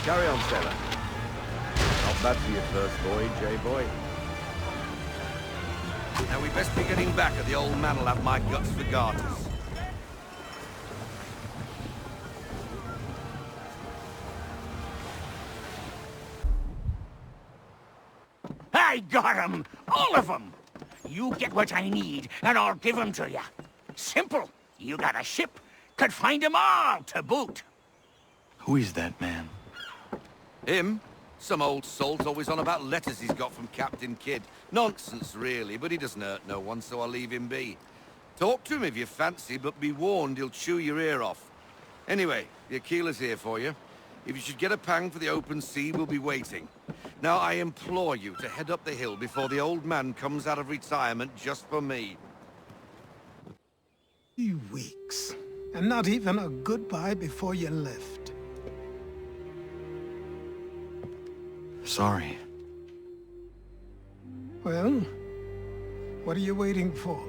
Carry on, sailor. Not bad for your first voyage, eh, boy? Now we best be getting back, or the old man'll have my guts for garters. I got 'em! All of 'em! You get what I need, and I'll give 'em to you. Simple. You got a ship, could find 'em all to boot. Who is that man? Him? Some old salt's always on about letters he's got from Captain Kidd. Nonsense, really, but he doesn't hurt no one, so I'll leave him be. Talk to him if you fancy, but be warned he'll chew your ear off. Anyway, the Aquila's here for you. If you should get a pang for the open sea, we'll be waiting. Now, I implore you to head up the hill before the old man comes out of retirement just for me. 3 weeks, and not even a goodbye before you left. Sorry. Well, what are you waiting for?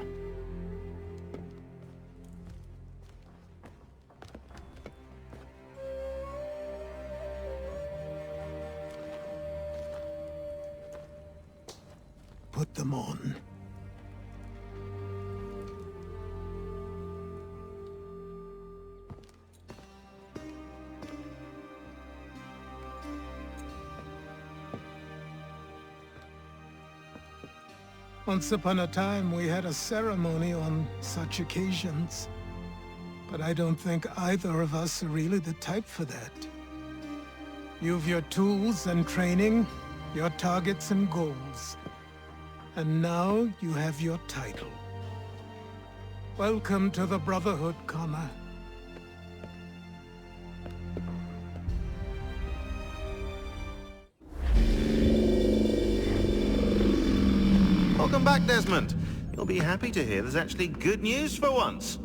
Put them on. Once upon a time, we had a ceremony on such occasions. But I don't think either of us are really the type for that. You've your tools and training, your targets and goals. And now you have your title. Welcome to the Brotherhood, Connor. Welcome back, Desmond. You'll be happy to hear there's actually good news for once.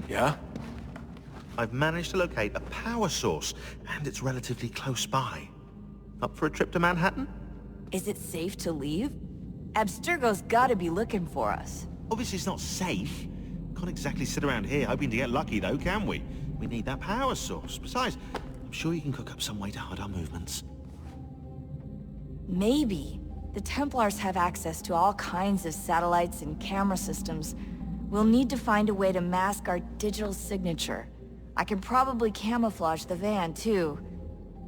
Yeah? I've managed to locate a power source, and it's relatively close by. Up for a trip to Manhattan? Is it safe to leave? Abstergo's gotta be looking for us. Obviously it's not safe. Can't exactly sit around here hoping to get lucky though, can we? We need that power source. Besides, I'm sure you can cook up some way to hide our movements. Maybe. The Templars have access to all kinds of satellites and camera systems. We'll need to find a way to mask our digital signature. I can probably camouflage the van, too.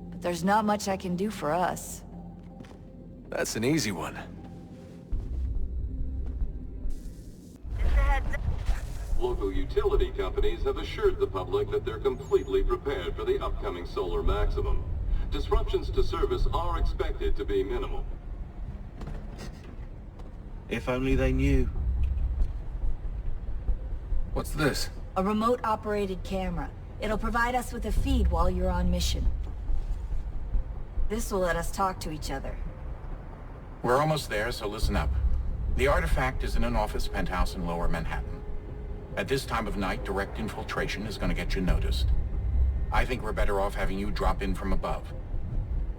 But there's not much I can do for us. That's an easy one. Local utility companies have assured the public that they're completely prepared for the upcoming solar maximum. Disruptions to service are expected to be minimal. If only they knew. What's this? A remote-operated camera. It'll provide us with a feed while you're on mission. This will let us talk to each other. We're almost there, so listen up. The artifact is in an office penthouse in Lower Manhattan. At this time of night, direct infiltration is going to get you noticed. I think we're better off having you drop in from above.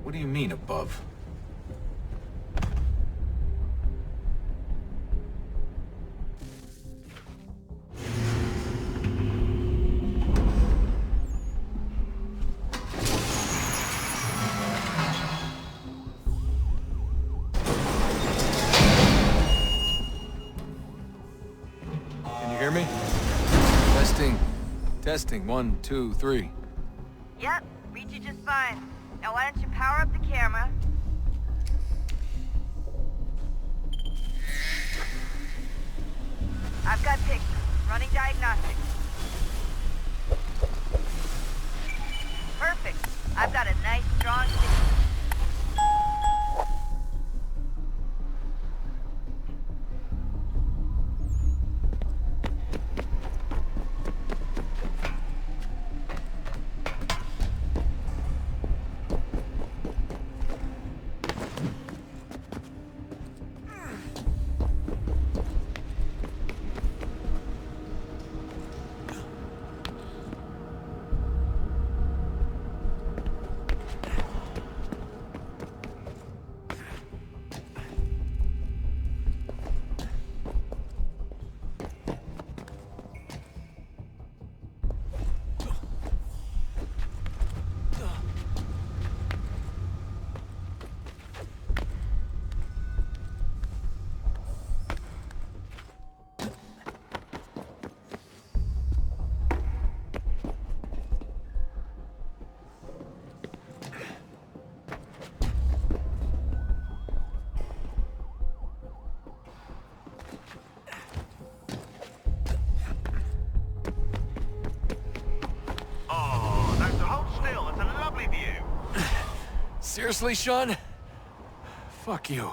What do you mean, above? Hear me? Testing. Testing. 1, 2, 3. Yep, read you just fine. Now why don't you power up the camera? I've got pictures. Running diagnostics. Perfect. I've got a nice strong signal. with you? Seriously, Sean? Fuck you.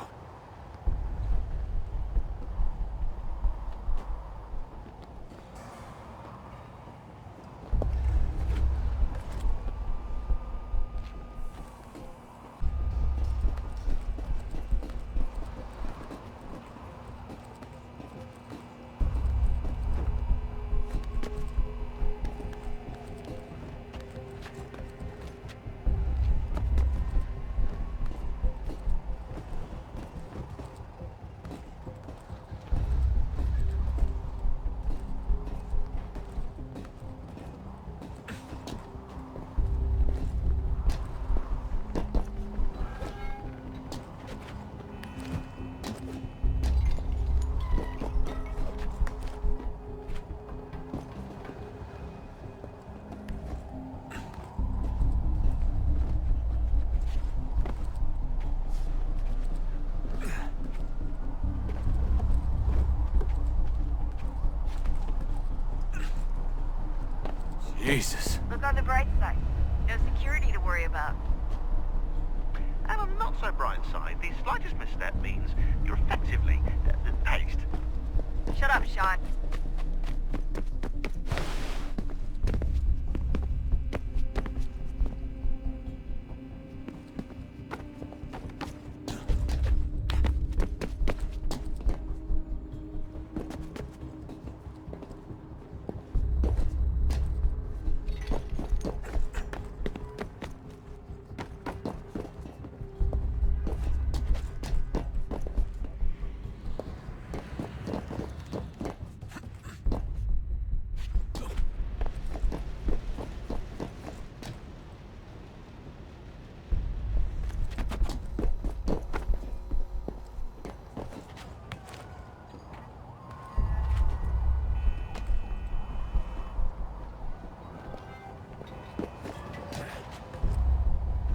Jesus. Look on the bright side. No security to worry about. And on the not so bright side, the slightest misstep means you're effectively paced. Shut up, Sean.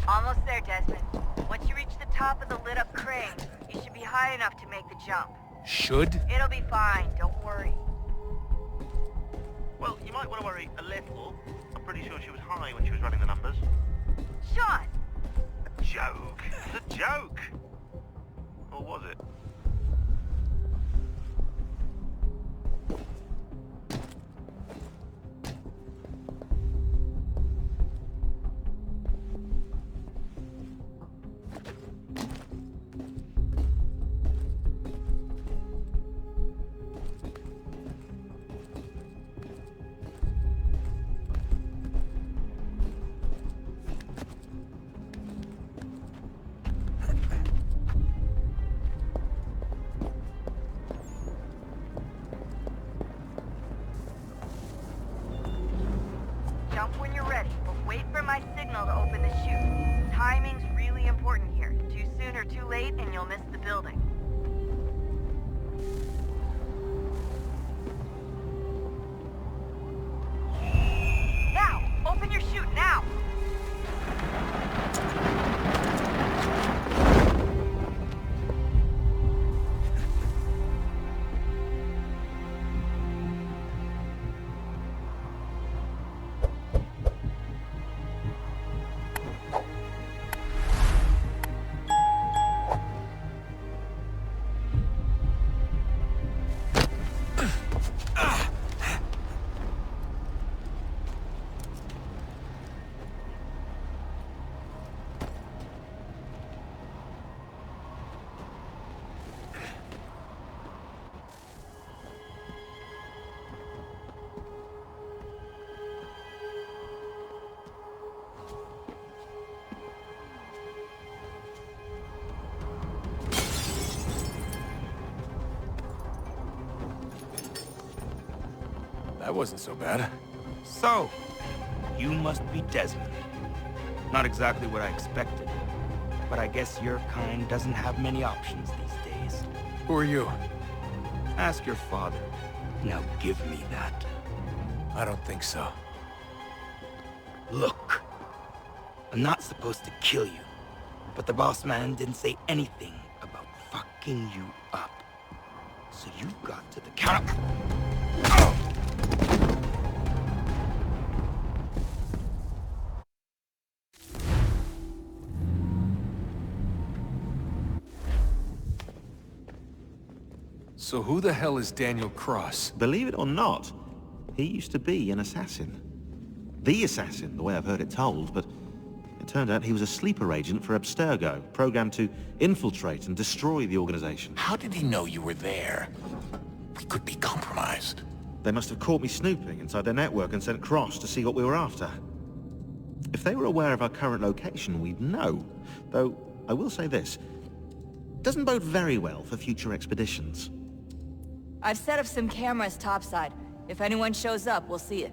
Almost there, Desmond. Once you reach the top of the lit-up crane, you should be high enough to make the jump. Should? It'll be fine, don't worry. Well, you might want to worry a little. I'm pretty sure she was high when she was running the numbers. Sean! A joke. It's a joke. Or was it? Jump when you're ready, but wait for my signal to open the chute. Timing's really important here. Too soon or too late, and you'll miss the building. Now! Open your chute, now! That wasn't so bad. So, you must be Desmond. Not exactly what I expected, but I guess your kind doesn't have many options these days. Who are you? Ask your father. Now give me that. I don't think so. Look, I'm not supposed to kill you, but the boss man didn't say anything about fucking you up. So you got to the counter. So who the hell is Daniel Cross? Believe it or not, he used to be an assassin. The assassin, the way I've heard it told, but it turned out he was a sleeper agent for Abstergo, programmed to infiltrate and destroy the organization. How did he know you were there? We could be compromised. They must have caught me snooping inside their network and sent Cross to see what we were after. If they were aware of our current location, we'd know. Though, I will say this, doesn't bode very well for future expeditions. I've set up some cameras topside. If anyone shows up, we'll see it.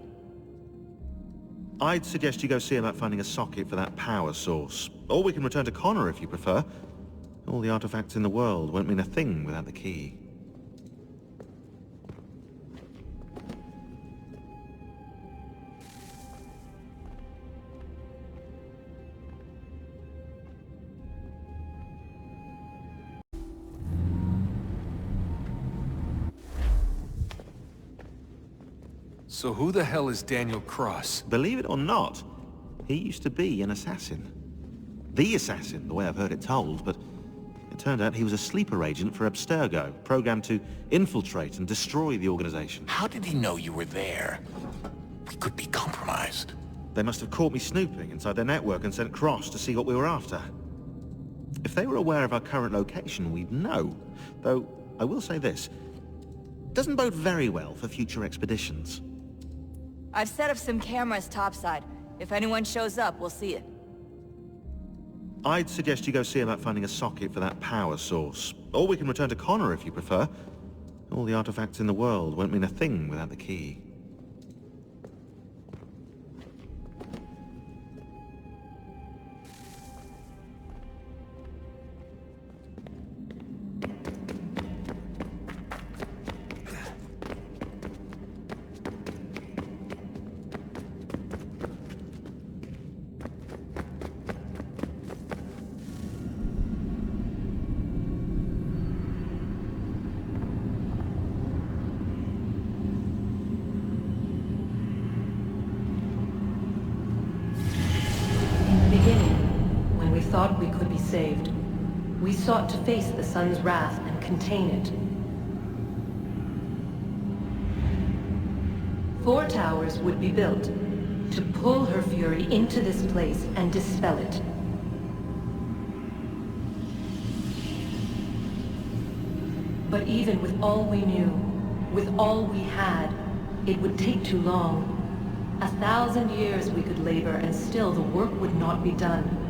I'd suggest you go see about finding a socket for that power source. Or we can return to Connor if you prefer. All the artifacts in the world won't mean a thing without the key. So who the hell is Daniel Cross? Believe it or not, he used to be an assassin. The assassin, the way I've heard it told, but it turned out he was a sleeper agent for Abstergo, programmed to infiltrate and destroy the organization. How did he know you were there? We could be compromised. They must have caught me snooping inside their network and sent Cross to see what we were after. If they were aware of our current location, we'd know. Though, I will say this, doesn't bode very well for future expeditions. I've set up some cameras topside. If anyone shows up, we'll see it. I'd suggest you go see about finding a socket for that power source. Or we can return to Connor if you prefer. All the artifacts in the world won't mean a thing without the key. Thought we could be saved. We sought to face the sun's wrath and contain it. 4 towers would be built to pull her fury into this place and dispel it. But even with all we knew, with all we had, it would take too long. 1,000 years we could labor and still the work would not be done.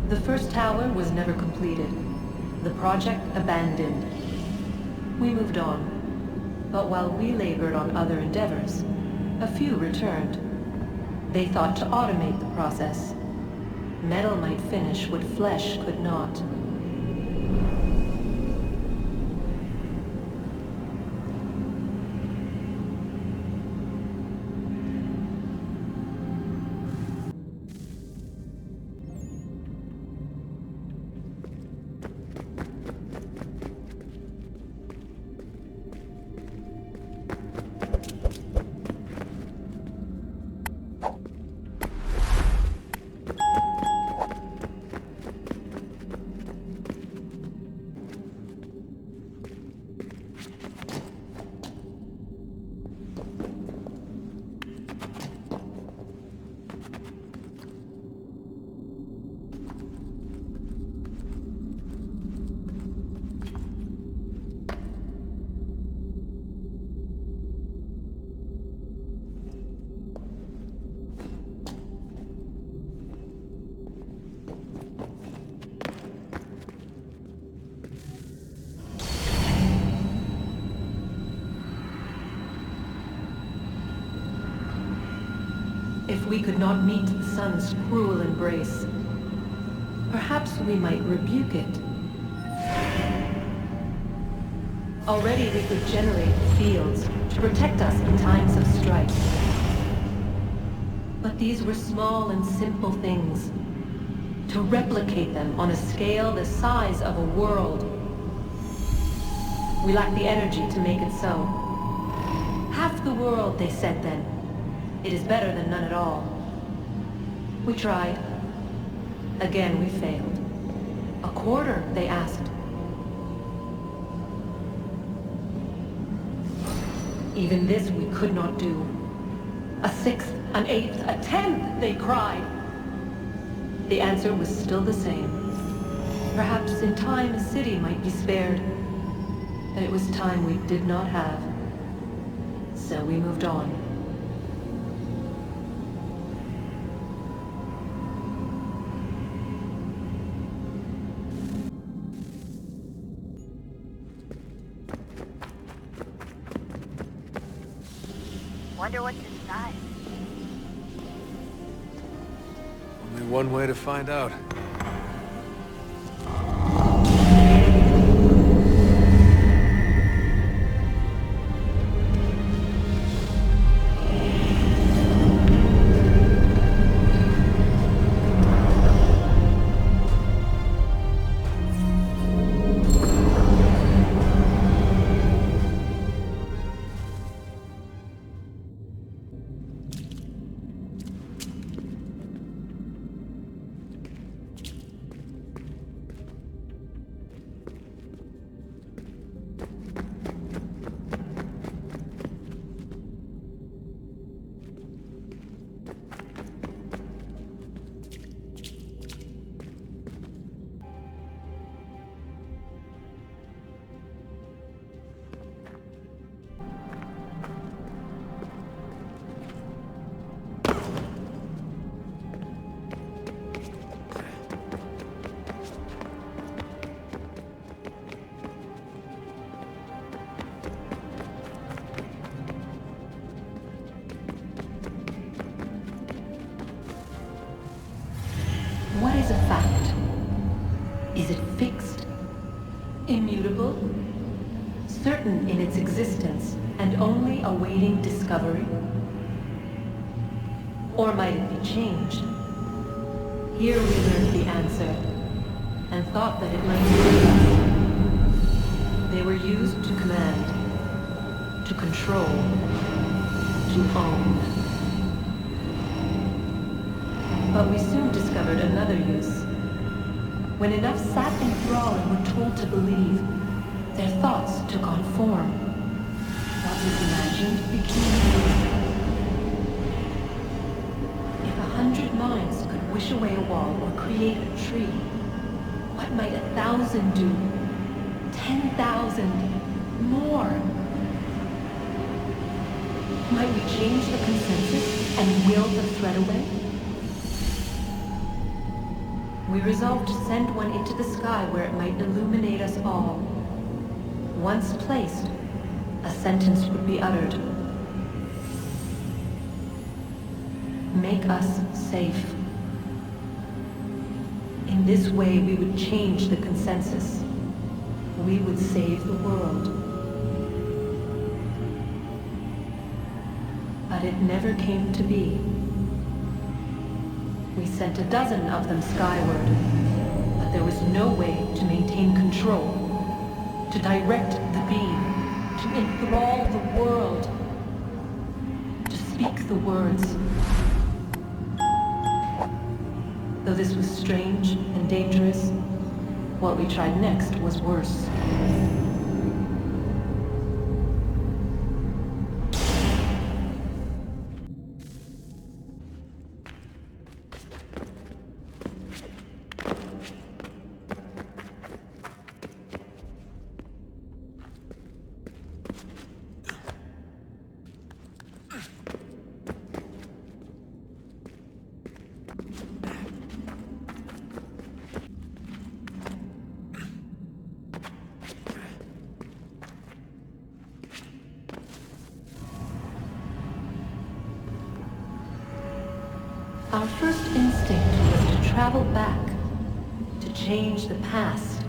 The first tower was never completed. The project abandoned. We moved on. But while we labored on other endeavors, a few returned. They thought to automate the process. Metal might finish what flesh could not. If we could not meet the sun's cruel embrace, perhaps we might rebuke it. Already we could generate fields to protect us in times of strife. But these were small and simple things. To replicate them on a scale the size of a world, we lack the energy to make it so. Half the world, they said then. It is better than none at all. We tried. Again we failed. A quarter, they asked. Even this we could not do. A sixth, an eighth, a tenth, they cried. The answer was still the same. Perhaps in time a city might be spared. But it was time we did not have. So we moved on. Wonder what's inside. Only one way to find out. What is a fact? Is it fixed? Immutable? Certain in its existence and only awaiting discovery? Or might it be changed? Here we learned the answer, and thought that it might save us. They were used to command, to control, to own. But we soon discovered another use. When enough sat in thrall and were told to believe, their thoughts took on form. What was imagined became real. If 100 minds could wish away a wall or create a tree, what might 1,000 do? 10,000? More? Might we change the consensus and will the thread away? We resolved to send one into the sky where it might illuminate us all. Once placed, a sentence would be uttered. Make us safe. In this way we would change the consensus. We would save the world. But it never came to be. We sent a dozen of them skyward, but there was no way to maintain control, to direct the beam, to enthrall the world, to speak the words. Though this was strange and dangerous, what we tried next was worse. Our first instinct was to travel back, to change the past.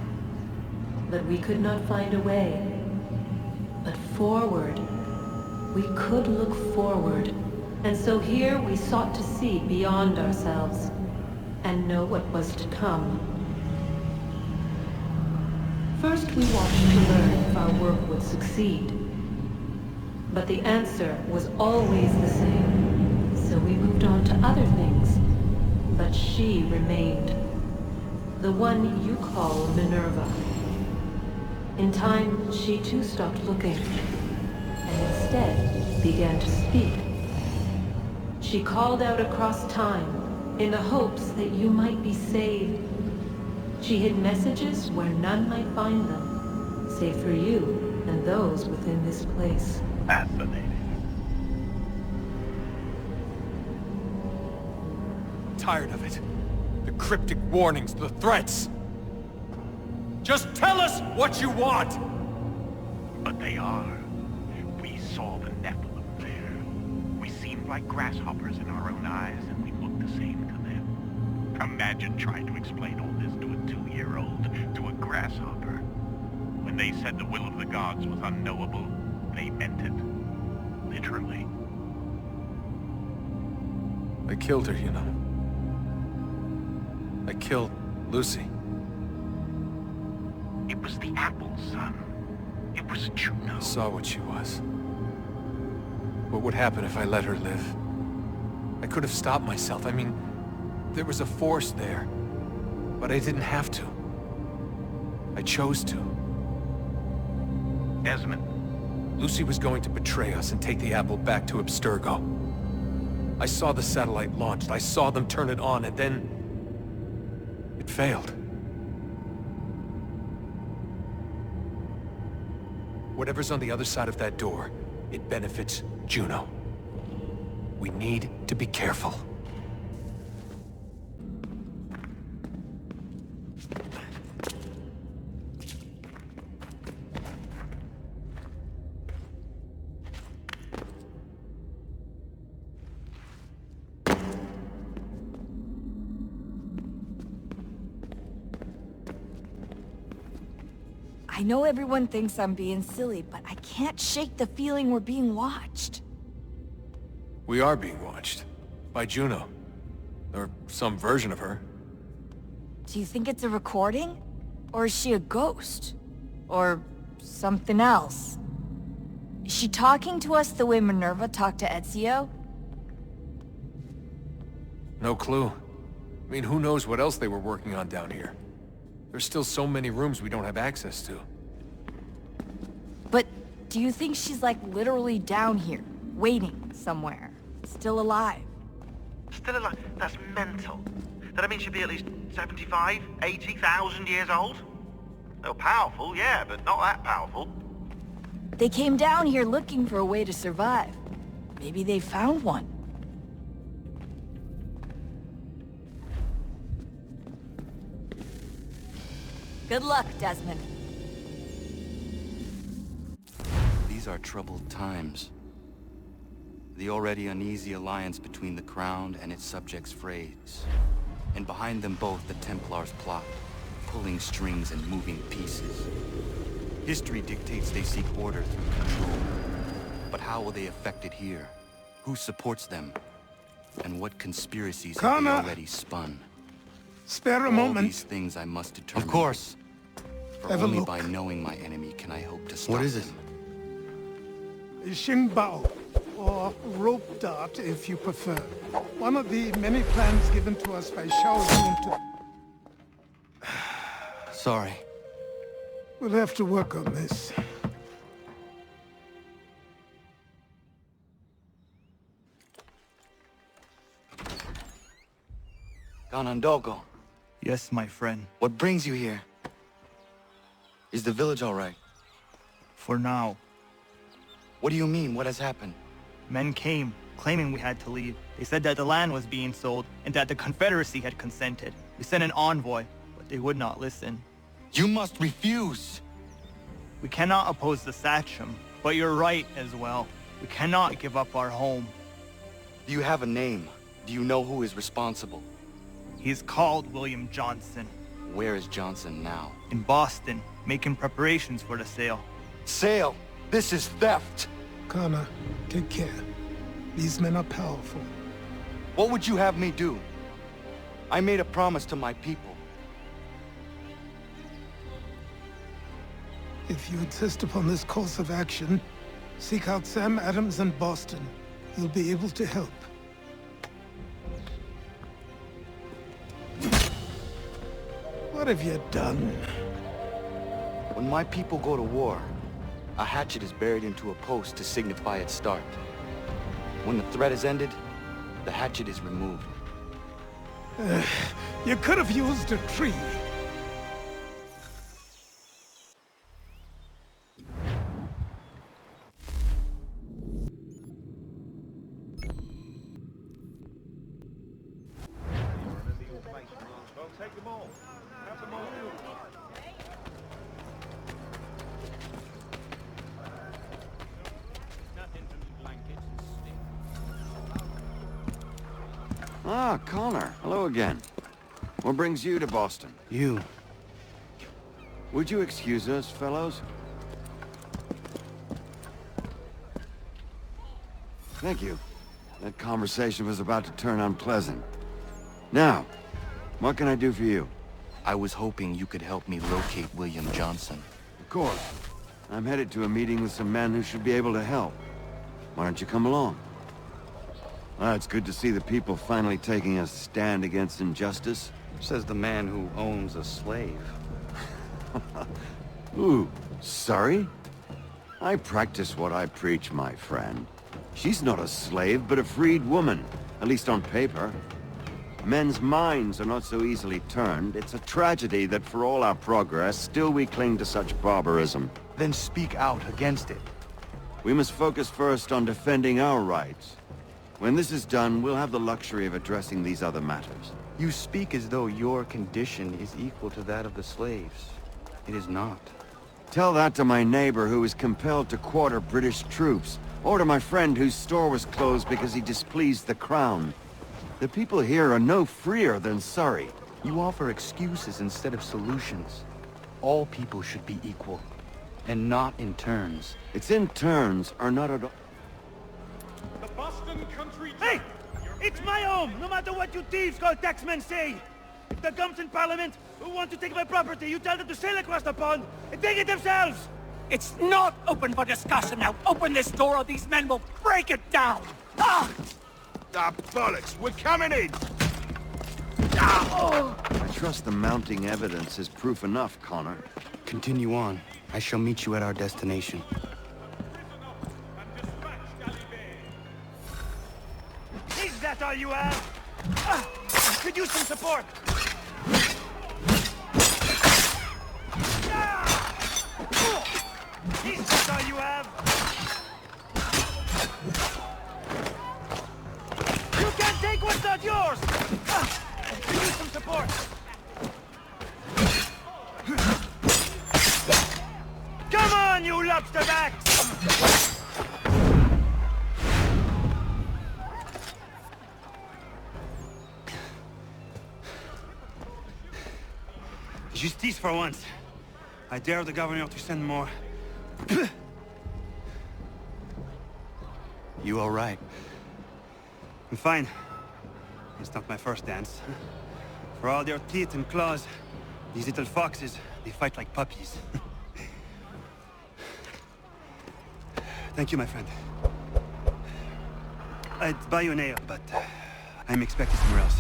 But we could not find a way. But forward, we could look forward. And so here we sought to see beyond ourselves, and know what was to come. First we watched to learn if our work would succeed. But the answer was always the same. So we moved on to other things, but she remained. The one you call Minerva. In time, she too stopped looking, and instead began to speak. She called out across time, in the hopes that you might be saved. She hid messages where none might find them, save for you and those within this place. Fascinating. Tired of it. The cryptic warnings, the threats. Just tell us what you want! But they are. We saw the Nephilim there. We seemed like grasshoppers in our own eyes, and we looked the same to them. Imagine trying to explain all this to a 2-year-old, to a grasshopper. When they said the will of the gods was unknowable, they meant it. Literally. I killed her, you know. I killed Lucy. It was the apple, son. It was Juno. I saw what she was. What would happen if I let her live? I could have stopped myself. I mean, there was a force there. But I didn't have to. I chose to. Desmond. Lucy was going to betray us and take the apple back to Abstergo. I saw the satellite launched. I saw them turn it on, and then... it failed. Whatever's on the other side of that door, it benefits Juno. We need to be careful. I know everyone thinks I'm being silly, but I can't shake the feeling we're being watched. We are being watched. By Juno. Or some version of her. Do you think it's a recording? Or is she a ghost? Or something else? Is she talking to us the way Minerva talked to Ezio? No clue. I mean, who knows what else they were working on down here? There's still so many rooms we don't have access to. But do you think she's like literally down here, waiting somewhere, still alive? Still alive? That's mental. That means she'd be at least 75, 80,000 years old? They're powerful, yeah, but not that powerful. They came down here looking for a way to survive. Maybe they found one. Good luck, Desmond. These are troubled times. The already uneasy alliance between the Crown and its subjects frays. And behind them both the Templars plot, pulling strings and moving pieces. History dictates they seek order through control. But how will they affect it here? Who supports them? And what conspiracies have they already spun? Spare a moment. All these things I must determine. Of course. For only by knowing my enemy can I hope to stop What is it? Xingbao, or rope dart if you prefer. One of the many plans given to us by Xiao Yun to... Sorry. We'll have to work on this. Kanandogo. Yes, my friend. What brings you here? Is the village all right? For now. What do you mean? What has happened? Men came, claiming we had to leave. They said that the land was being sold, and that the Confederacy had consented. We sent an envoy, but they would not listen. You must refuse! We cannot oppose the Sachem, but you're right as well. We cannot give up our home. Do you have a name? Do you know who is responsible? He's called William Johnson. Where is Johnson now? In Boston, making preparations for the sale. Sale? This is theft! Connor, take care. These men are powerful. What would you have me do? I made a promise to my people. If you insist upon this course of action, seek out Sam Adams in Boston. He'll be able to help. What have you done? When my people go to war, a hatchet is buried into a post to signify its start. When the threat is ended, the hatchet is removed. You could have used a tree. Ah, Connor. Hello again. What brings you to Boston? You. Would you excuse us, fellows? Thank you. That conversation was about to turn unpleasant. Now, what can I do for you? I was hoping you could help me locate William Johnson. Of course. I'm headed to a meeting with some men who should be able to help. Why don't you come along? Well, it's good to see the people finally taking a stand against injustice. Says the man who owns a slave. Ooh, sorry? I practice what I preach, my friend. She's not a slave, but a freed woman, at least on paper. Men's minds are not so easily turned. It's a tragedy that for all our progress, still we cling to such barbarism. Then speak out against it. We must focus first on defending our rights. When this is done, we'll have the luxury of addressing these other matters. You speak as though your condition is equal to that of the slaves. It is not. Tell that to my neighbor who was compelled to quarter British troops, or to my friend whose store was closed because he displeased the crown. The people here are no freer than Surrey. You offer excuses instead of solutions. All people should be equal, and not in turns. It's in turns, or not at all. The Boston Country... Hey! It's my home, no matter what you thieves called taxmen say! If the gums in Parliament who want to take my property, you tell them to sail across the pond and take it themselves! It's not open for discussion now. Open this door or these men will break it down! Ah! Ah, bollocks! We're coming in! I trust the mounting evidence is proof enough, Connor. Continue on. I shall meet you at our destination. Is that all you have? Could use some support! Is that all you have? You can't take what's not yours! Could use some support! Come on, you lobsterbacks! Justice for once. I dare the governor to send more. You all right? I'm fine. It's not my first dance. For all their teeth and claws, these little foxes, they fight like puppies. Thank you, my friend. I'd buy you an ale, but I'm expected somewhere else.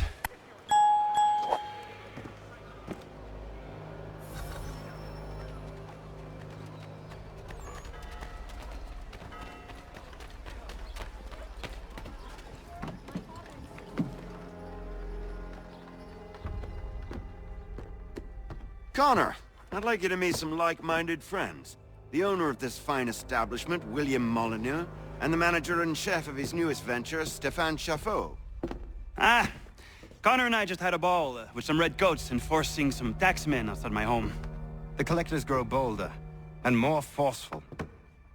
Connor, I'd like you to meet some like-minded friends. The owner of this fine establishment, William Molyneux, and the manager and chef of his newest venture, Stéphane Chaffeau. Ah, Connor and I just had a ball with some red coats enforcing some taxmen outside my home. The collectors grow bolder and more forceful.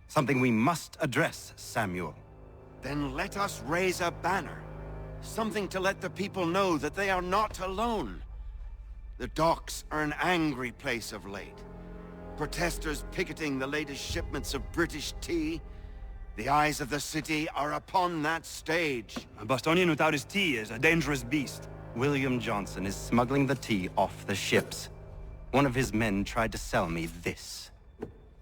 Something we must address, Samuel. Then let us raise a banner. Something to let the people know that they are not alone. The docks are an angry place of late. Protesters picketing the latest shipments of British tea. The eyes of the city are upon that stage. A Bostonian without his tea is a dangerous beast. William Johnson is smuggling the tea off the ships. One of his men tried to sell me this.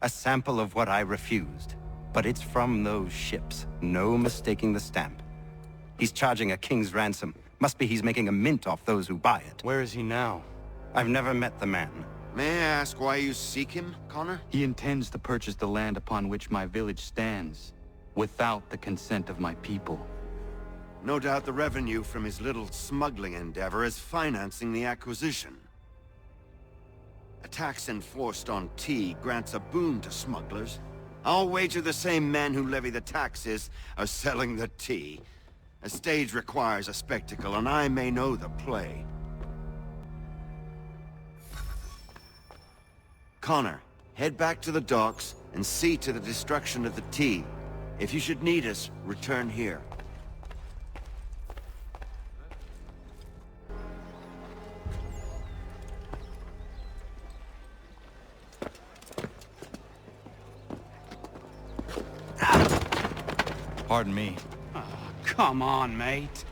A sample of what I refused. But it's from those ships. No mistaking the stamp. He's charging a king's ransom. Must be he's making a mint off those who buy it. Where is he now? I've never met the man. May I ask why you seek him, Connor? He intends to purchase the land upon which my village stands, without the consent of my people. No doubt the revenue from his little smuggling endeavor is financing the acquisition. A tax enforced on tea grants a boon to smugglers. I'll wager the same men who levy the taxes are selling the tea. A stage requires a spectacle, and I may know the play. Connor, head back to the docks and see to the destruction of the tea. If you should need us, return here. Pardon me. Oh, come on, mate.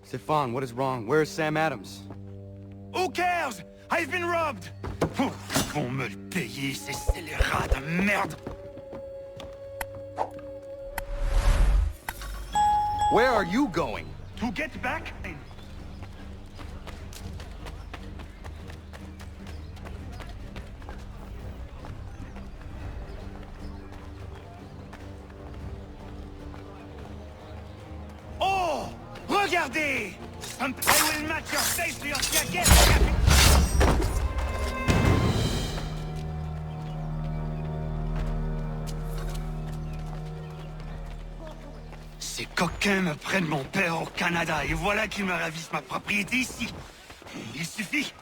Stefan, what is wrong? Where is Sam Adams? Who cares? I've been robbed! Ils vont me le payer, ces scélérats de merde! Where are you going? To get back? Oh! Regardez! I will match your face to your jacket! Ces coquins me prennent mon père au Canada et voilà qu'ils me ravissent ma propriété ici. Il suffit.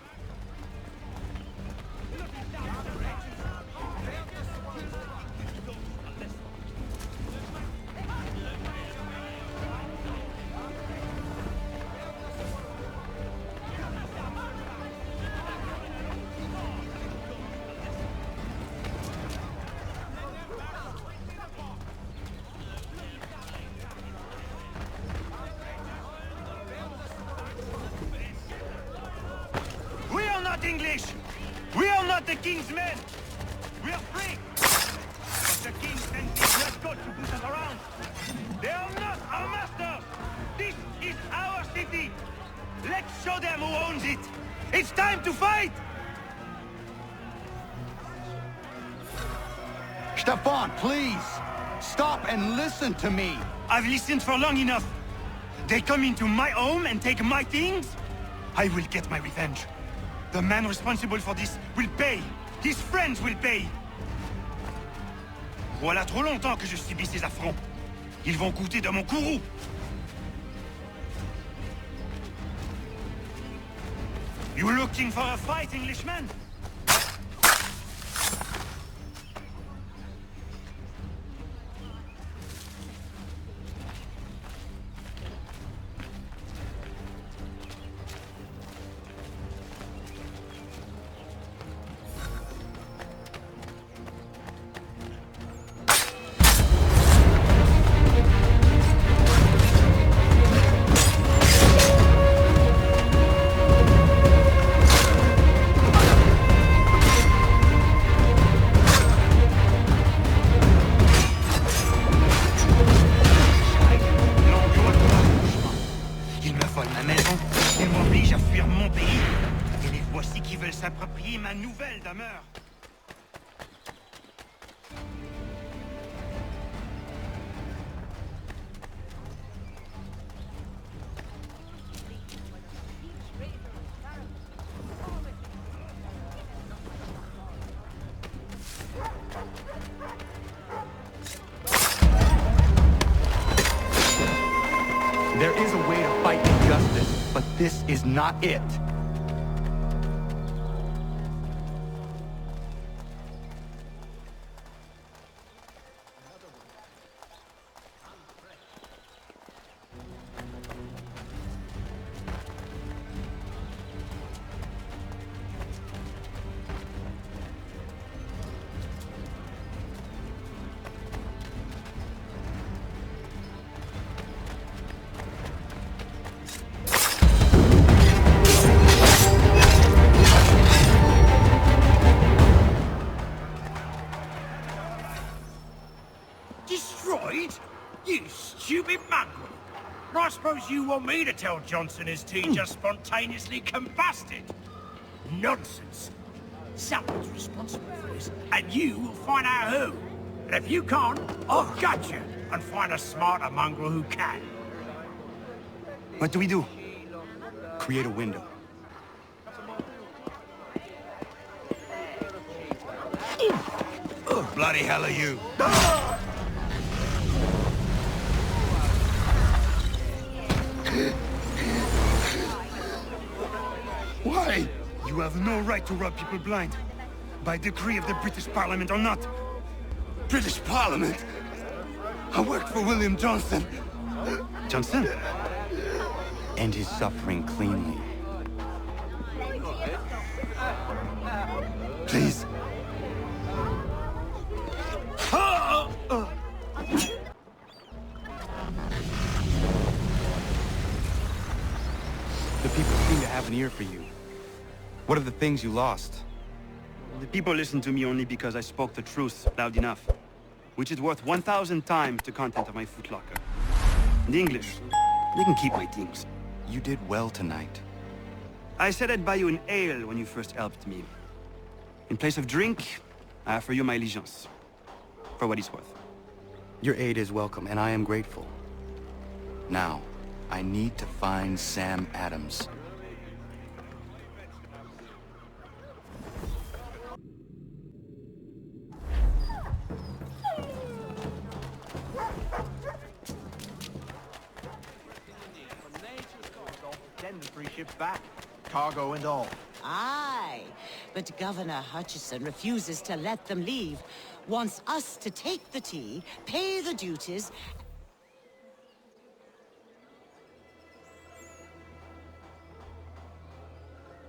English! We are not the king's men! We are free! But the king sent these let's go to push us around! They are not our masters! These it! It's time to fight! Stefan, please! Stop and listen to me! I've listened for long enough. They come into my home and take my things? I will get my revenge. The man responsible for this will pay. His friends will pay. Voilà trop longtemps que je subis ces affronts. Ils vont coûter de mon courroux. You looking for a fight, Englishman? Ma nouvelle demeure. There is a way to fight injustice, but this is not it. You stupid mongrel! I suppose you want me to tell Johnson his tea just spontaneously combusted? Nonsense! Someone's responsible for this, and you will find out who. And if you can't, I'll gut you and find a smarter mongrel who can. What do we do? Create a window. Oh, bloody hell are you? Why? You have no right to rob people blind. By decree of the British Parliament or not. British Parliament? I worked for William Johnson. Johnson? End his suffering cleanly. Please. The people seem to have an ear for you. What are the things you lost? The people listen to me only because I spoke the truth loud enough, which is worth 1,000 times the content of my footlocker. The English, they can keep my things. You did well tonight. I said I'd buy you an ale when you first helped me. In place of drink, I offer you my allegiance. For what it's worth. Your aid is welcome, and I am grateful. Now, I need to find Sam Adams. Back, cargo and all. Aye, but Governor Hutchison refuses to let them leave. Wants us to take the tea, pay the duties.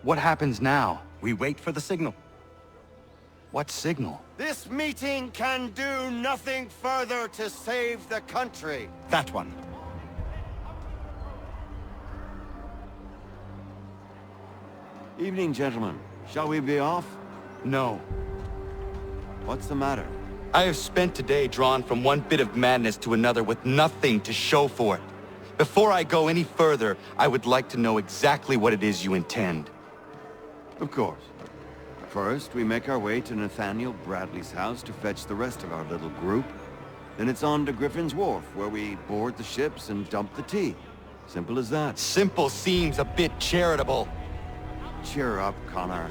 What happens now? We wait for the signal. What signal? This meeting can do nothing further to save the country. That one. Evening, gentlemen. Shall we be off? No. What's the matter? I have spent today drawn from one bit of madness to another with nothing to show for it. Before I go any further, I would like to know exactly what it is you intend. Of course. First, we make our way to Nathaniel Bradley's house to fetch the rest of our little group. Then it's on to Griffin's Wharf, where we board the ships and dump the tea. Simple as that. Simple seems a bit charitable. Cheer up, Connor.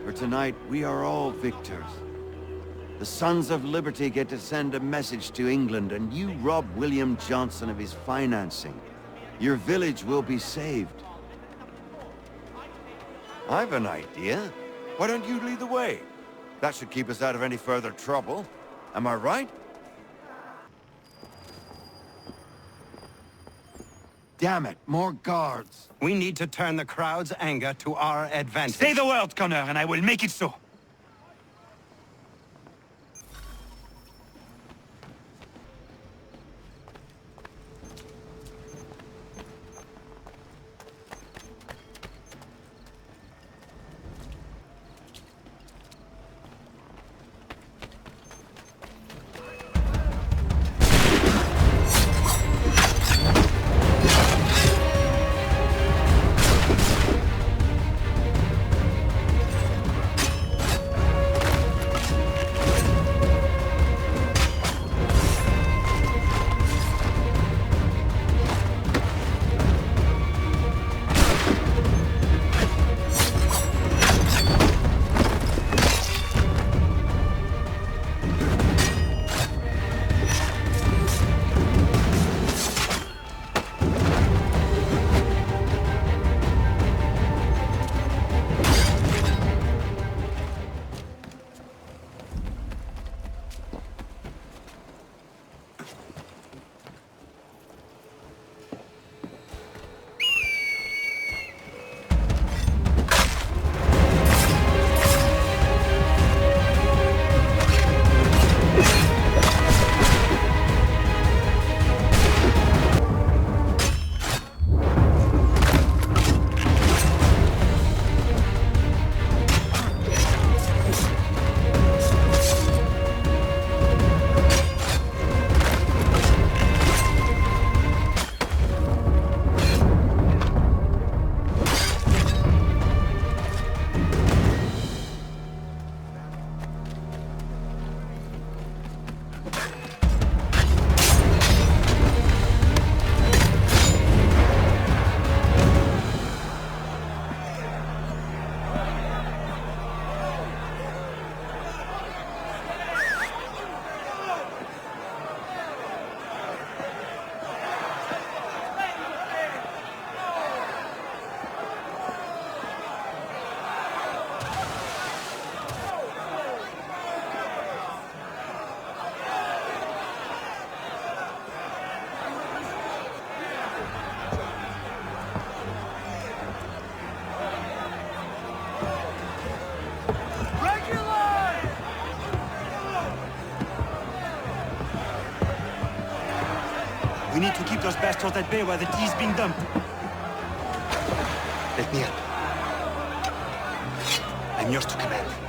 For tonight, we are all victors. The Sons of Liberty get to send a message to England, and you rob William Johnson of his financing. Your village will be saved. I've an idea. Why don't you lead the way? That should keep us out of any further trouble. Am I right? Damn it, more guards. We need to turn the crowd's anger to our advantage. Say the word, Connor, and I will make it so. We need to keep those bastards at bay while the tea's being dumped. Let me up. I'm yours to command.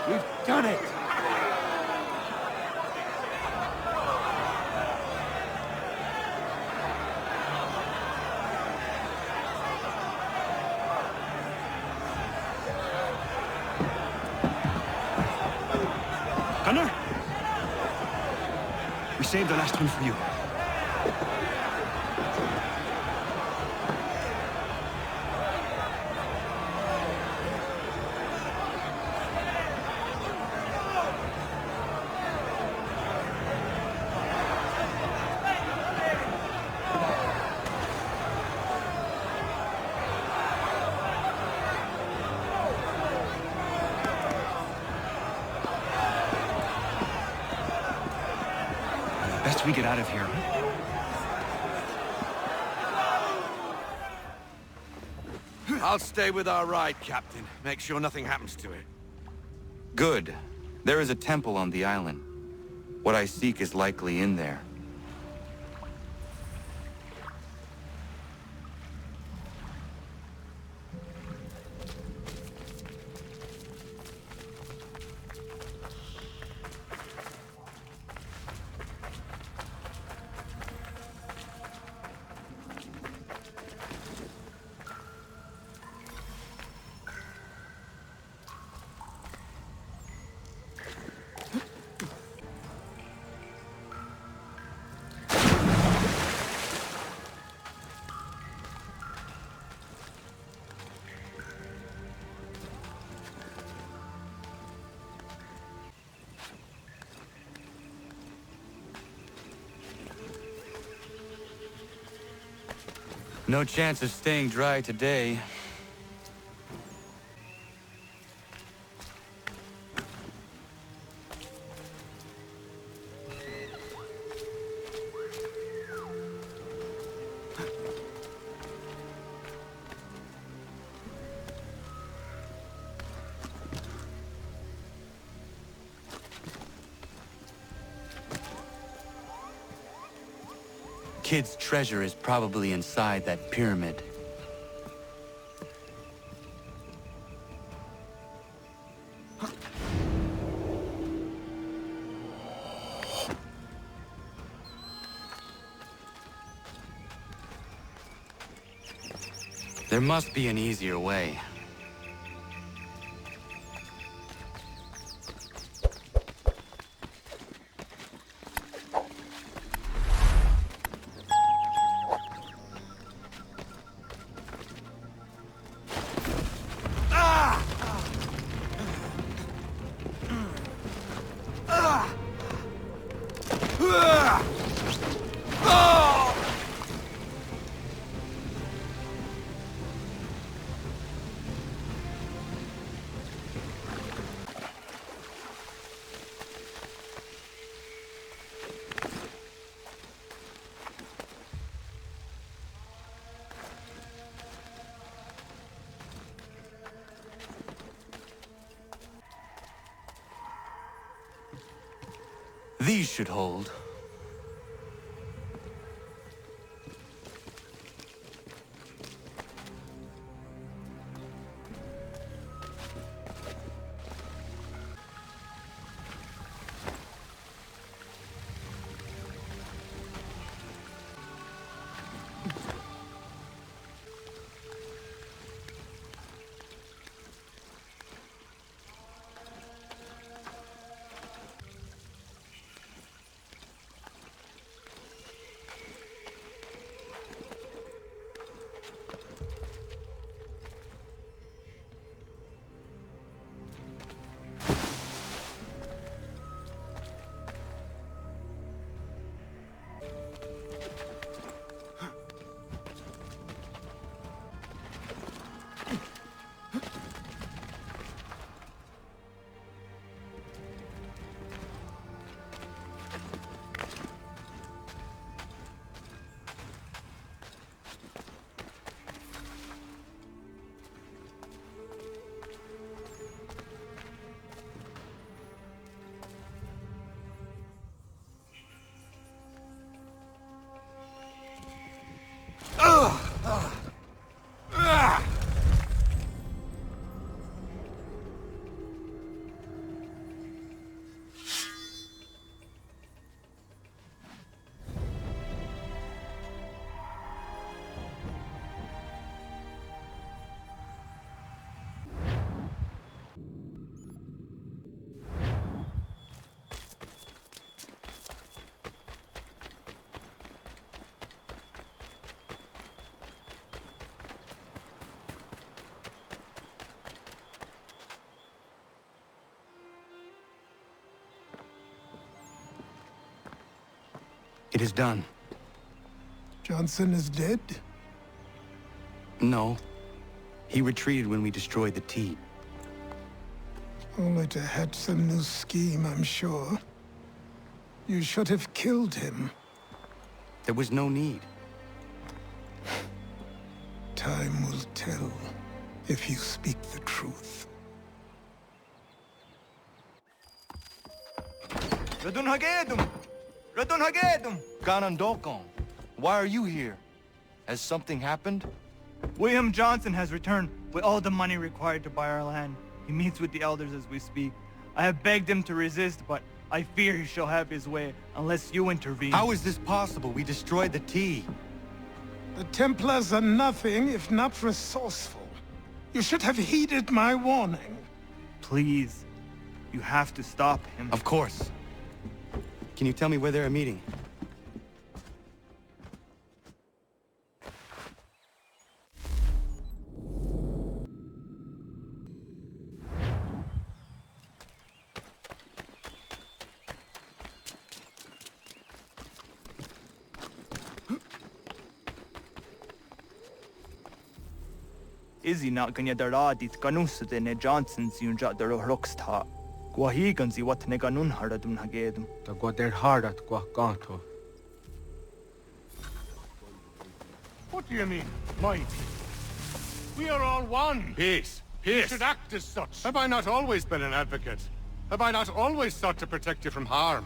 We've done it! Connor? We saved the last one for you. Best we get out of here. I'll stay with our ride, Captain. Make sure nothing happens to it. Good. There is a temple on the island. What I seek is likely in there. No chance of staying dry today. Kid's treasure is probably inside that pyramid. There must be an easier way. These should hold. It is done. Johnson is dead? No. He retreated when we destroyed the T. Only to hatch some new scheme, I'm sure. You should have killed him. There was no need. Time will tell if you speak the truth. Kanalında. Why are you here? Has something happened? William Johnson has returned with all the money required to buy our land. He meets with the elders as we speak. I have begged him to resist, but I fear he shall have his way unless you intervene. How is this possible? We destroyed the T. The Templars are nothing if not resourceful. You should have heeded my warning. Please, you have to stop him. Of course. Can you tell me where they're meeting? Izzy not gonna daradit ganusade ne Johnsons yun jat der rocksta. Guahiganzi what ne ganun haradum hagedum. Da der hardat guakanto. What do you mean, mighty? We are all one. Peace. You should act as such. Have I not always been an advocate? Have I not always sought to protect you from harm?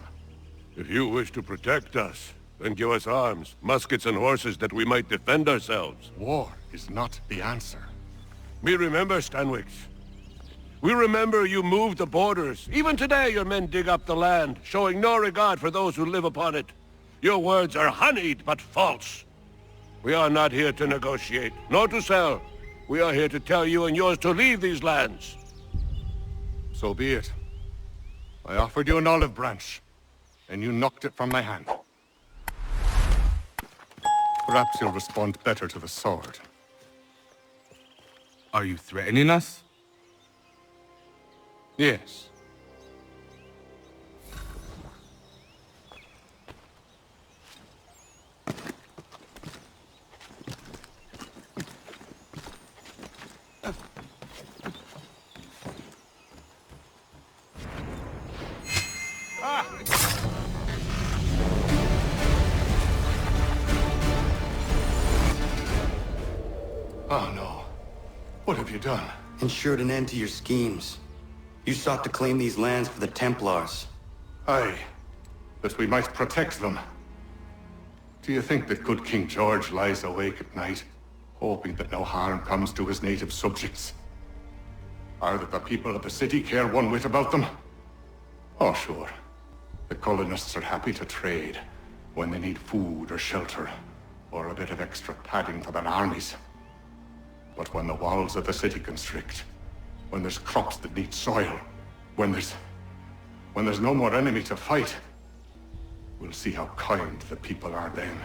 If you wish to protect us, then give us arms, muskets and horses that we might defend ourselves. War is not the answer. We remember, Stanwix. We remember you moved the borders. Even today your men dig up the land, showing no regard for those who live upon it. Your words are honeyed, but false. We are not here to negotiate, nor to sell. We are here to tell you and yours to leave these lands. So be it. I offered you an olive branch, and you knocked it from my hand. Perhaps you'll respond better to the sword. Are you threatening us? Yes. Oh no. What have you done? Ensured an end to your schemes. You sought to claim these lands for the Templars. Aye, that we might protect them. Do you think that good King George lies awake at night, hoping that no harm comes to his native subjects? Or that the people of the city care one whit about them? Oh, sure. The colonists are happy to trade when they need food or shelter, or a bit of extra padding for their armies. But when the walls of the city constrict, when there's crops that need soil, when there's no more enemy to fight, we'll see how kind the people are then.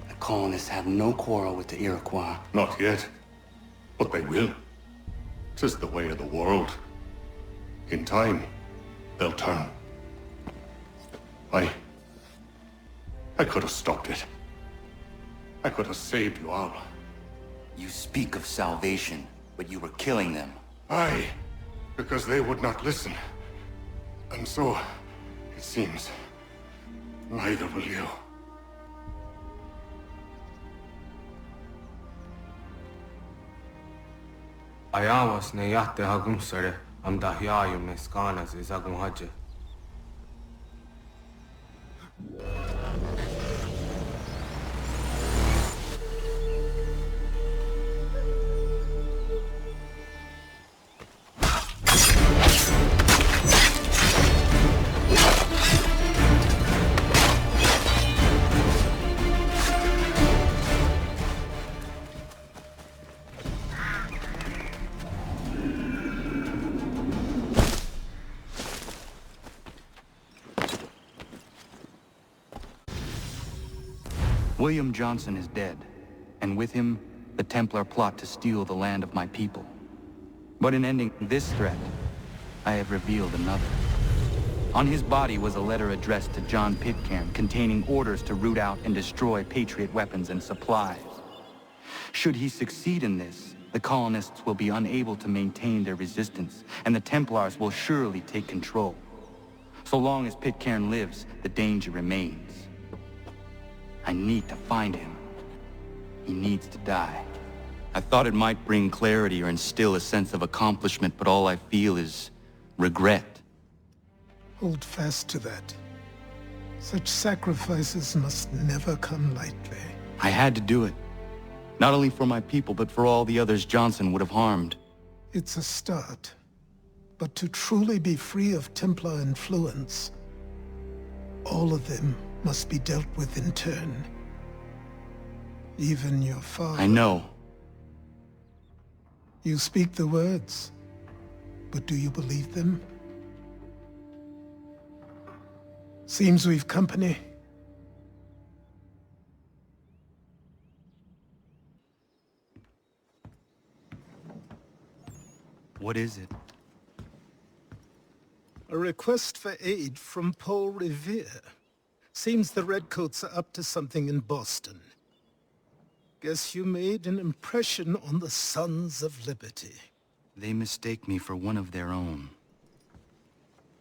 The colonists have no quarrel with the Iroquois. Not yet, but they will. 'Tis the way of the world. In time, they'll turn. I could have stopped it. I could have saved you all. You speak of salvation, but you were killing them. Aye, because they would not listen. And so, it seems, neither will you. Ayawas ne yahte hagum sare am dahyayu meskanas izagum haje. William Johnson is dead, and with him, the Templar plot to steal the land of my people. But in ending this threat, I have revealed another. On his body was a letter addressed to John Pitcairn containing orders to root out and destroy Patriot weapons and supplies. Should he succeed in this, the colonists will be unable to maintain their resistance, and the Templars will surely take control. So long as Pitcairn lives, the danger remains. I need to find him. He needs to die. I thought it might bring clarity or instill a sense of accomplishment, but all I feel is regret. Hold fast to that. Such sacrifices must never come lightly. I had to do it. Not only for my people, but for all the others Johnson would have harmed. It's a start. But to truly be free of Templar influence, all of them must be dealt with in turn. Even your father. I know. You speak the words, but do you believe them? Seems we've company. What is it? A request for aid from Paul Revere. Seems the Redcoats are up to something in Boston. Guess you made an impression on the Sons of Liberty. They mistake me for one of their own.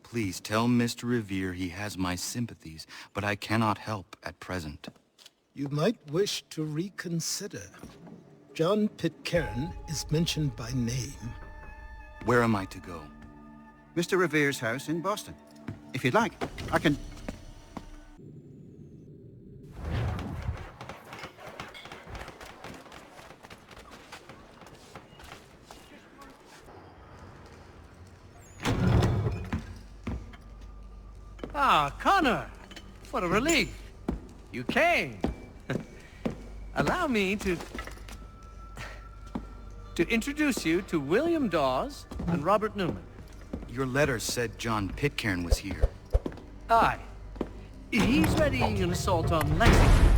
Please tell Mr. Revere he has my sympathies, but I cannot help at present. You might wish to reconsider. John Pitcairn is mentioned by name. Where am I to go? Mr. Revere's house in Boston. If you'd like, I can... Ah, Connor! What a relief! You came! Allow me to introduce you to William Dawes and Robert Newman. Your letter said John Pitcairn was here. Aye. He's readying an assault on Lexington,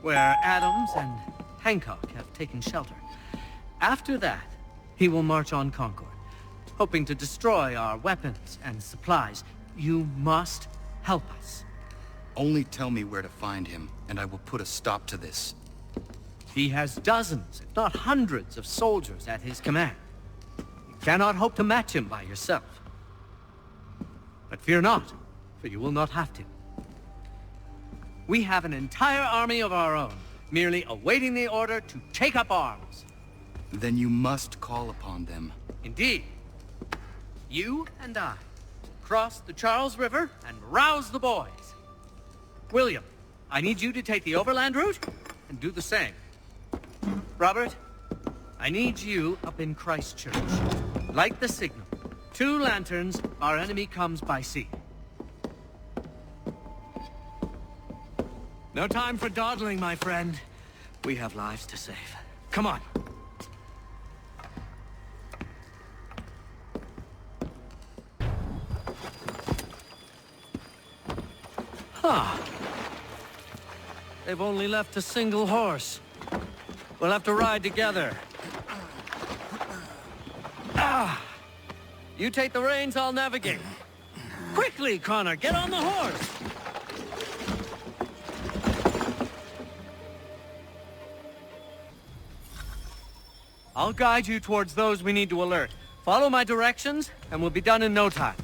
where Adams and Hancock have taken shelter. After that, he will march on Concord, hoping to destroy our weapons and supplies. You must help us. Only tell me where to find him, and I will put a stop to this. He has dozens, if not hundreds, of soldiers at his command. You cannot hope to match him by yourself. But fear not, for you will not have to. We have an entire army of our own, merely awaiting the order to take up arms. Then you must call upon them. Indeed. You and I cross the Charles River and rouse the boys. William, I need you to take the overland route and do the same. Robert, I need you up in Christchurch. Light the signal. 2 lanterns, our enemy comes by sea. No time for dawdling, my friend. We have lives to save. Come on. Huh. They've only left a single horse. We'll have to ride together. You take the reins, I'll navigate. Quickly, Connor, get on the horse! I'll guide you towards those we need to alert. Follow my directions, and we'll be done in no time.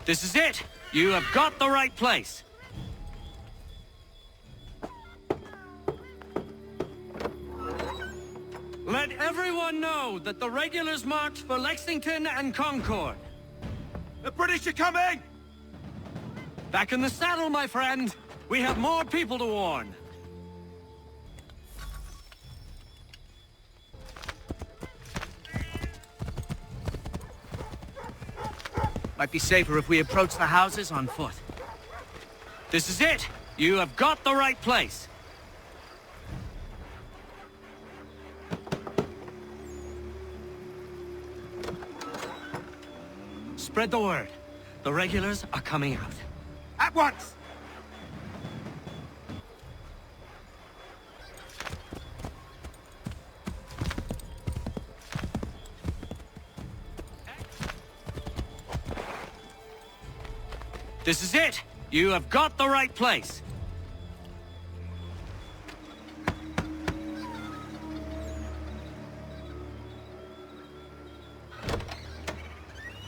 This is it! You have got the right place! Let everyone know that the regulars marched for Lexington and Concord. The British are coming! Back in the saddle, my friend! We have more people to warn. Might be safer if we approach the houses on foot. This is it! You have got the right place! Spread the word. The regulars are coming out. At once! This is it! You have got the right place!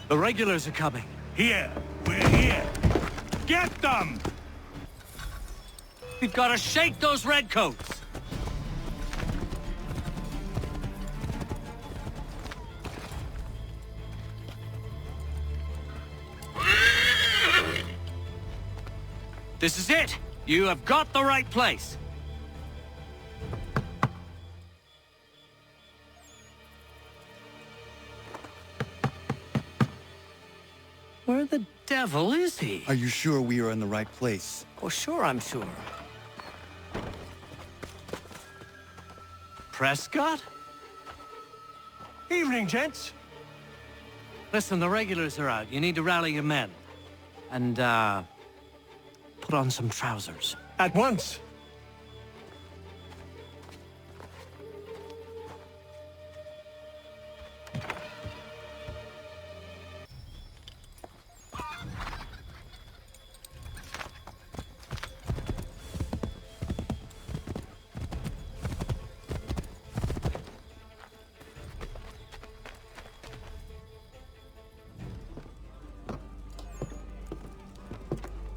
The regulars are coming. Here! We're here! Get them! We've got to shake those redcoats! This is it! You have got the right place! Where the devil is he? Are you sure we are in the right place? Oh, sure I'm sure. Prescott? Evening, gents. Listen, the regulars are out. You need to rally your men. And, put on some trousers. At once.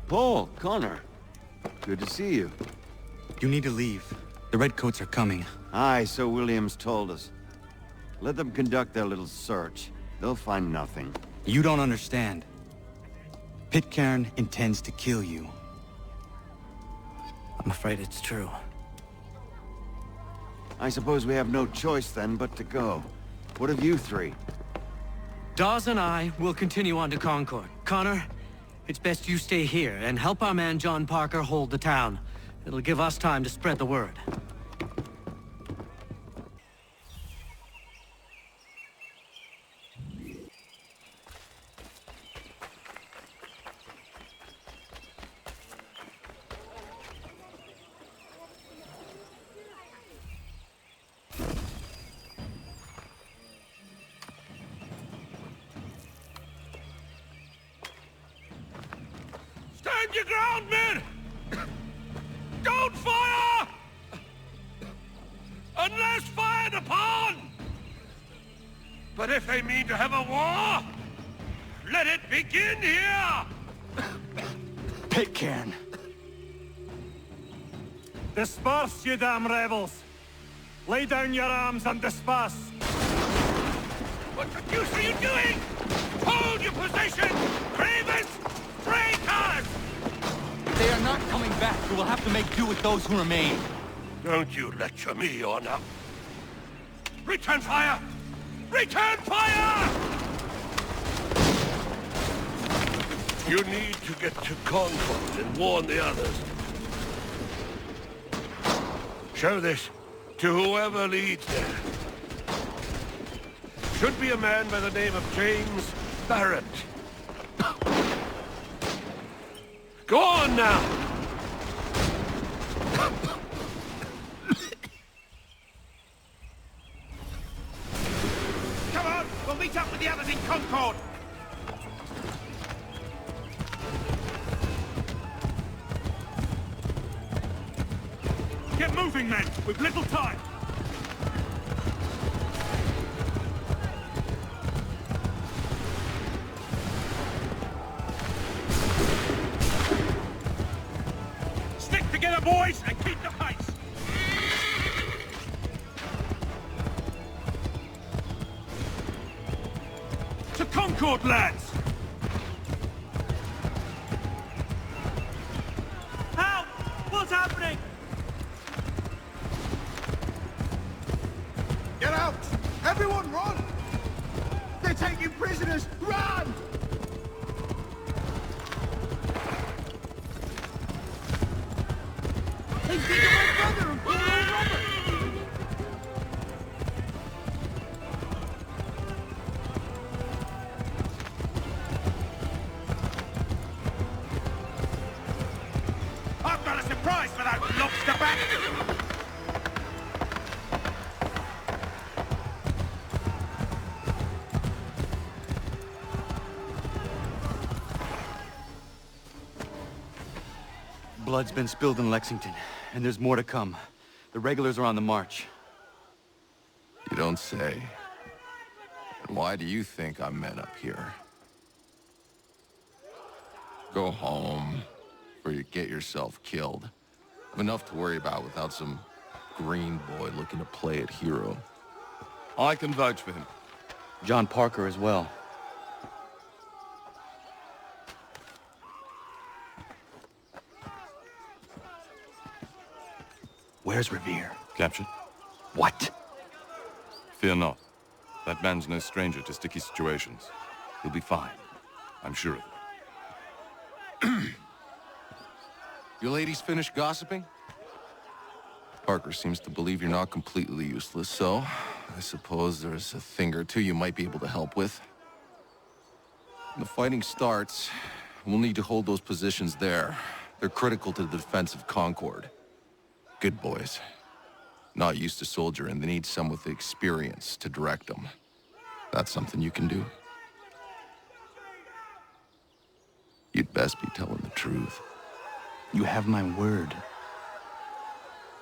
Paul, Connor. Good to see you. You need to leave. The redcoats are coming. Aye, so Williams told us. Let them conduct their little search. They'll find nothing. You don't understand. Pitcairn intends to kill you. I'm afraid it's true. I suppose we have no choice then but to go. What of you three? Dawes and I will continue on to Concord. Connor, it's best you stay here and help our man John Parker hold the town. It'll give us time to spread the word. Stand your ground, men! Don't fire! Unless fired upon! But if they mean to have a war, let it begin here! Pitcairn! Disperse, you damn rebels! Lay down your arms and disperse! What the deuce are you doing? Hold your position! Cravens! Traitors! They are not coming back. We will have to make do with those who remain. Don't you lecture me on up. Return fire! Return fire! You need to get to Concord and warn the others. Show this to whoever leads there. Should be a man by the name of James Barrett. Go on now! Come on! We'll meet up with the others in Concord! Get moving, men! We've little time! Stick together, boys, and keep the pace! To Concord, lads! Help! What's happening? Get out! Everyone run! They're taking prisoners! Run! They beat my brother and pulled our Robert! flies for that lobster back! Blood's been spilled in Lexington, and there's more to come. The regulars are on the march. You don't say. And why do you think I'm men up here? Go home, or you get yourself killed. I've enough to worry about without some green boy looking to play it hero. I can vouch for him. John Parker as well. Where's Revere? Captured. What? Fear not. That man's no stranger to sticky situations. He'll be fine. I'm sure of it. You ladies finished gossiping? Parker seems to believe you're not completely useless, so I suppose there's a thing or two you might be able to help with. When the fighting starts, we'll need to hold those positions there. They're critical to the defense of Concord. Good boys. Not used to soldiering, they need some with experience to direct them. That's something you can do? You'd best be telling the truth. You have my word.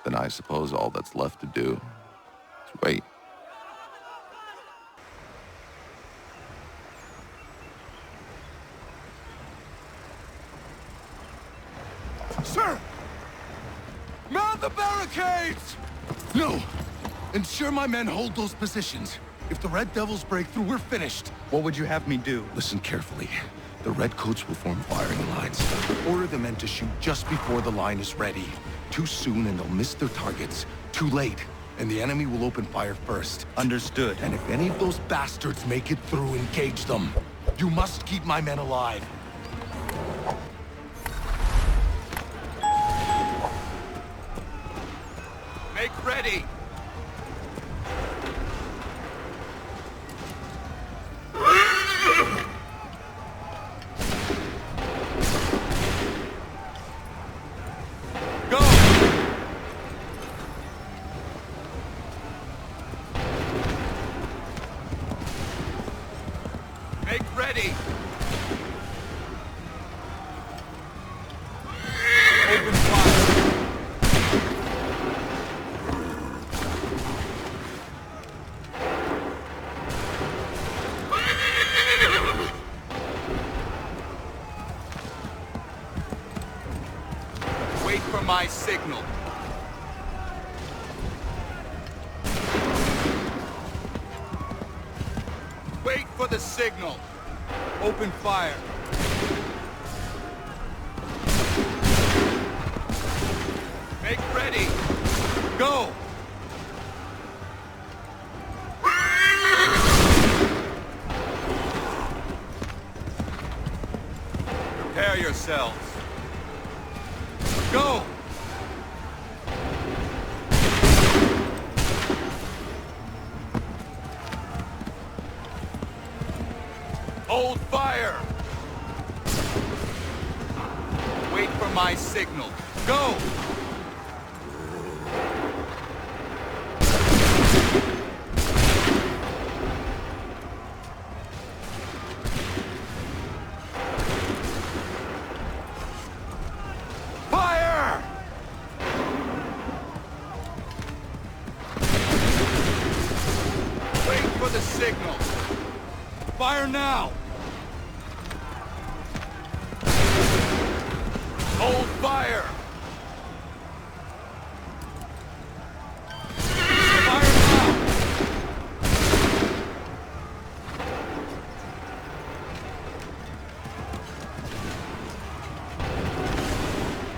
Then I suppose all that's left to do is wait. Sir! Man the barricades! No! Ensure my men hold those positions. If the Red Devils break through, we're finished. What would you have me do? Listen carefully. The Redcoats will form firing lines. Order the men to shoot just before the line is ready. Too soon and they'll miss their targets. Too late, and the enemy will open fire first. Understood. And if any of those bastards make it through, engage them. You must keep my men alive. Make ready! Go! Make ready! Open fire! Wait for my signal. Wait for the signal. Open fire. Make ready. Go. Prepare yourselves. Go! Hold fire! Wait for my signal. Go! Fire! Wait for the signal. Fire now! Hold fire! Fire now!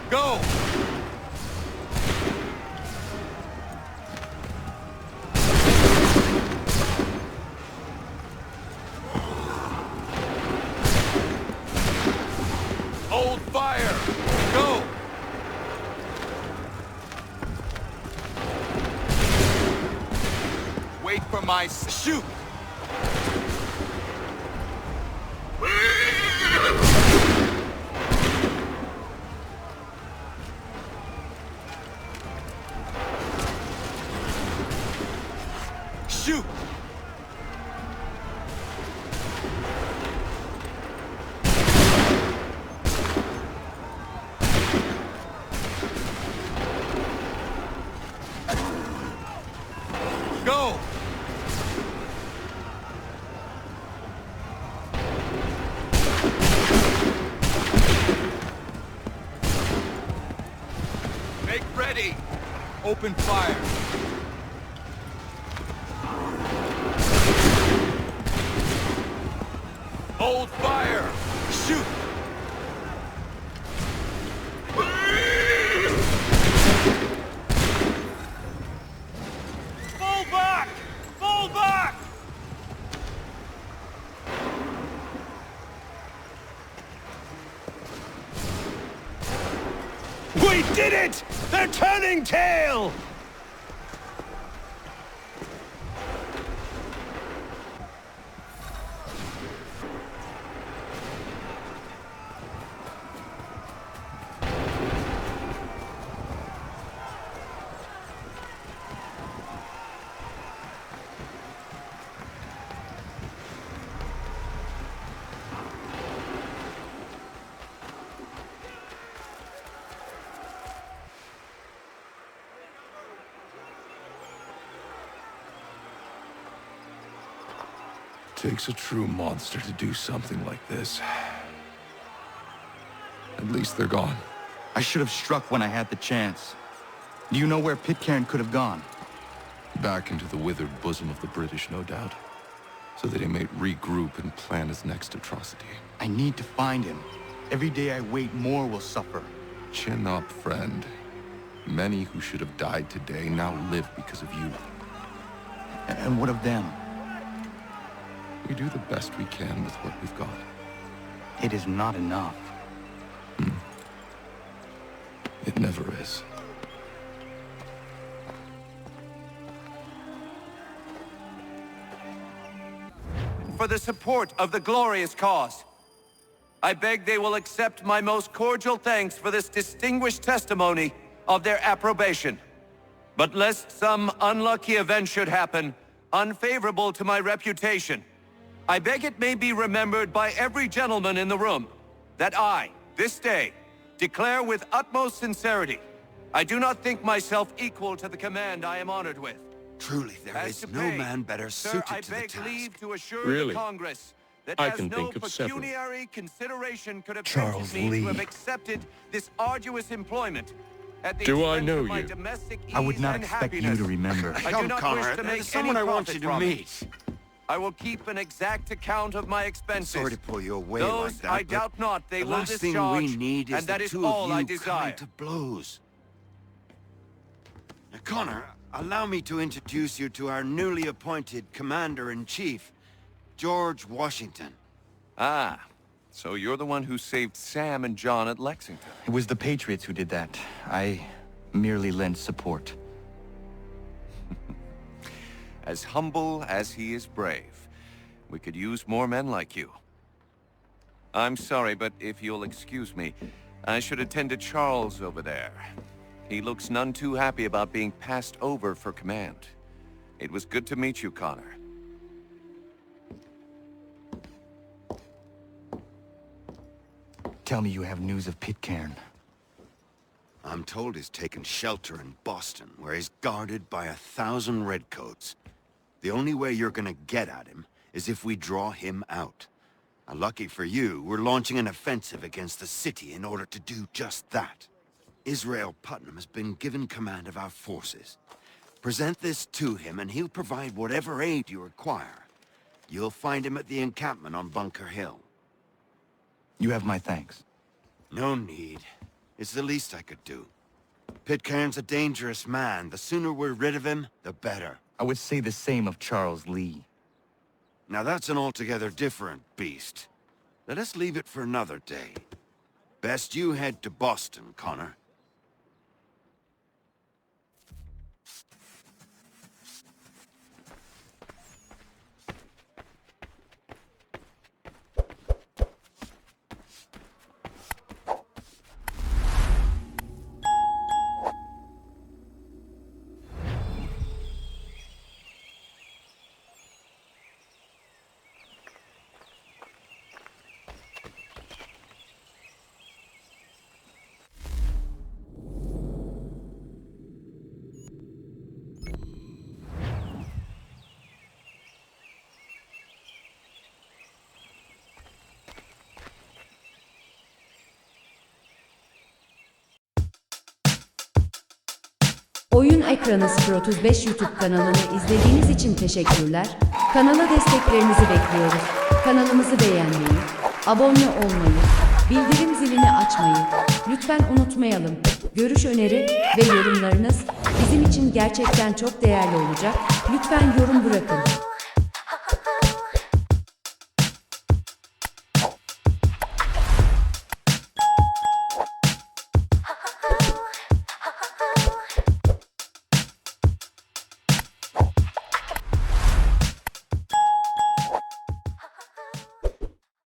Go! Hold fire! Go! Wait for my shoot! ready! Open fire! Hold fire! Shoot! Fall back! Fall back! We did it! They're turning tail! Takes a true monster to do something like this. At least they're gone. I should have struck when I had the chance. Do you know where Pitcairn could have gone? Back into the withered bosom of the British, no doubt. So that he may regroup and plan his next atrocity. I need to find him. Every day I wait, more will suffer. Chin up, friend. Many who should have died today now live because of you. And what of them? We do the best we can with what we've got. It is not enough. It never is. For the support of the glorious cause, I beg they will accept my most cordial thanks for this distinguished testimony of their approbation. But lest some unlucky event should happen, unfavorable to my reputation, I beg it may be remembered by every gentleman in the room that I, this day, declare with utmost sincerity, I do not think myself equal to the command I am honored with. Truly, there is no man better suited to the task. Leave to assure Really? the Congress that I as can no think of several. pecuniary consideration could have Charles tempted me Lee. to have accepted this arduous employment at the Do I expense know of my you? domestic I would ease not and expect you happiness. to remember. I do Come, not Connor, wish to there's make someone any I want profit you to from it. meet. I will keep an exact account of my expenses. Sorry to pull you away Those like that, I but doubt not they the will last thing discharge, we need is and that the is two all of I you desire. coming to blows. Now, Connor, allow me to introduce you to our newly appointed Commander-in-Chief, George Washington. Ah, so you're the one who saved Sam and John at Lexington. It was the Patriots who did that. I merely lent support. As humble as he is brave. We could use more men like you. I'm sorry, but if you'll excuse me, I should attend to Charles over there. He looks none too happy about being passed over for command. It was good to meet you, Connor. Tell me you have news of Pitcairn. I'm told he's taken shelter in Boston, where he's guarded by 1,000 redcoats. The only way you're gonna get at him is if we draw him out. Now, lucky for you, we're launching an offensive against the city in order to do just that. Israel Putnam has been given command of our forces. Present this to him and he'll provide whatever aid you require. You'll find him at the encampment on Bunker Hill. You have my thanks. No need. It's the least I could do. Pitcairn's a dangerous man. The sooner we're rid of him, the better. I would say the same of Charles Lee. Now that's an altogether different beast. Let us leave it for another day. Best you head to Boston, Connor. Ekranı 035 YouTube kanalını izlediğiniz için teşekkürler. Kanala desteklerinizi bekliyoruz. Kanalımızı beğenmeyi, abone olmayı, bildirim zilini açmayı lütfen unutmayalım. Görüş, öneri ve yorumlarınız bizim için gerçekten çok değerli olacak. Lütfen yorum bırakın.